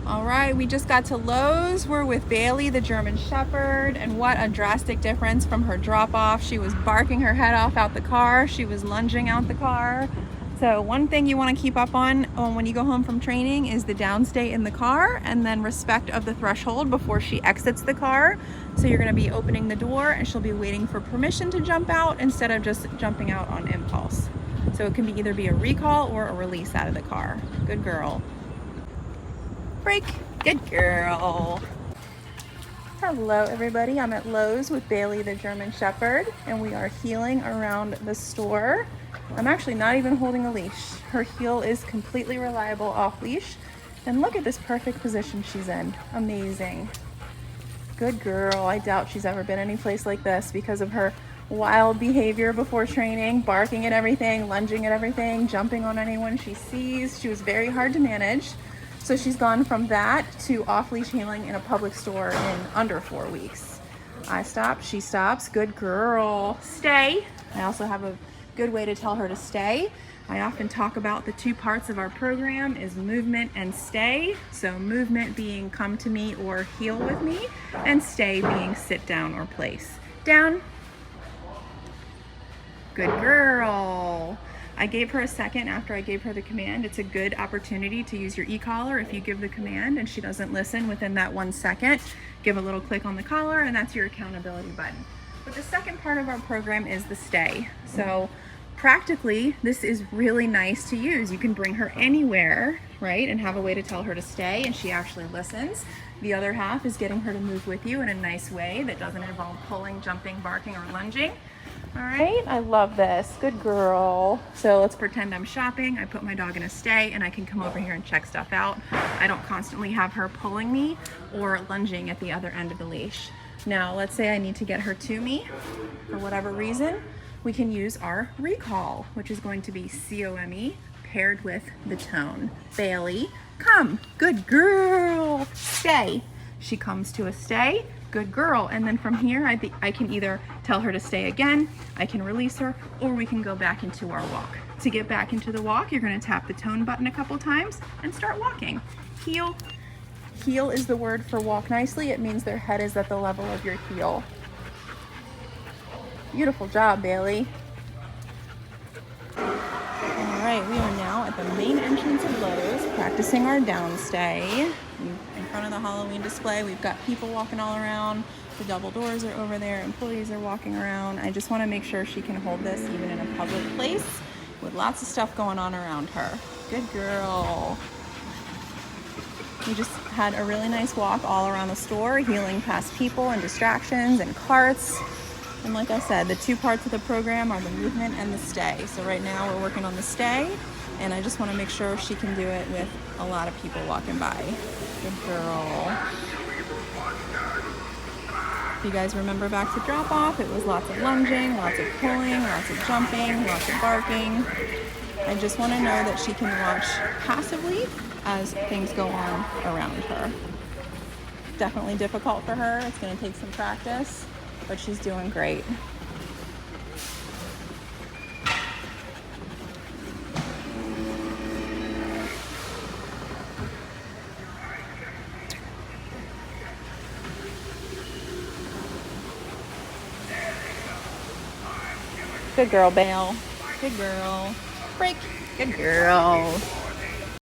All right, we just got to Lowe's. We're with Bailey, the German Shepherd, and what a drastic difference from her drop-off. She was barking her head off out the car. She was lunging out the car. So one thing you want to keep up on when you go home from training is the downstay in the car, and then respect of the threshold before she exits the car. So you're going to be opening the door and she'll be waiting for permission to jump out instead of just jumping out on impulse. So it can either be a recall or a release out of the car. Good girl. Break. Good girl. Hello everybody, I'm at Lowe's with Bailey the German Shepherd, and we are heeling around the store. I'm actually not even holding a leash. Her heel is completely reliable off leash, and look at this perfect position she's in. Amazing. Good girl. I doubt she's ever been any place like this because of her wild behavior before training, barking at everything, lunging at everything, jumping on anyone she sees. She was very hard to manage. So she's gone from that to off-leash heeling in a public store in under 4 weeks. I stop, she stops. Good girl. Stay. I also have a good way to tell her to stay. I often talk about the two parts of our program is movement and stay. So movement being come to me or heel with me, and stay being sit down or place. Down. Good girl. I gave her a second after I gave her the command. It's a good opportunity to use your e-collar. If you give the command and she doesn't listen within that 1 second, give a little click on the collar and that's your accountability button. But the second part of our program is the stay. So practically, this is really nice to use. You can bring her anywhere, right, and have a way to tell her to stay, and she actually listens. The other half is getting her to move with you in a nice way that doesn't involve pulling, jumping, barking, or lunging. All right, I love this. Good girl. So let's pretend I'm shopping. I put my dog in a stay and I can come over here and check stuff out. I don't constantly have her pulling me or lunging at the other end of the leash. Now, let's say I need to get her to me for whatever reason. We can use our recall, which is going to be COME paired with the tone. Bailey, come. Good girl. Stay. She comes to a stay. Good girl. And then from here, I can either tell her to stay again, I can release her, or we can go back into our walk. To get back into the walk, you're going to tap the tone button a couple times and start walking. Heel. Heel is the word for walk nicely. It means their head is at the level of your heel. Beautiful job, Bailey. All right, we are now at the main entrance of Lowe's, practicing our downstay. In front of the Halloween display, we've got people walking all around. The double doors are over there. Employees are walking around. I just want to make sure she can hold this even in a public place with lots of stuff going on around her. Good girl. We just had a really nice walk all around the store, heeling past people and distractions and carts. And like I said, the two parts of the program are the movement and the stay. So right now we're working on the stay, and I just want to make sure she can do it with a lot of people walking by. Good girl. If you guys remember back to drop off, it was lots of lunging, lots of pulling, lots of jumping, lots of barking. I just want to know that she can watch passively as things go on around her. Definitely difficult for her. It's going to take some practice, but she's doing great. Good girl, Bale. Good girl. Break. Good girl.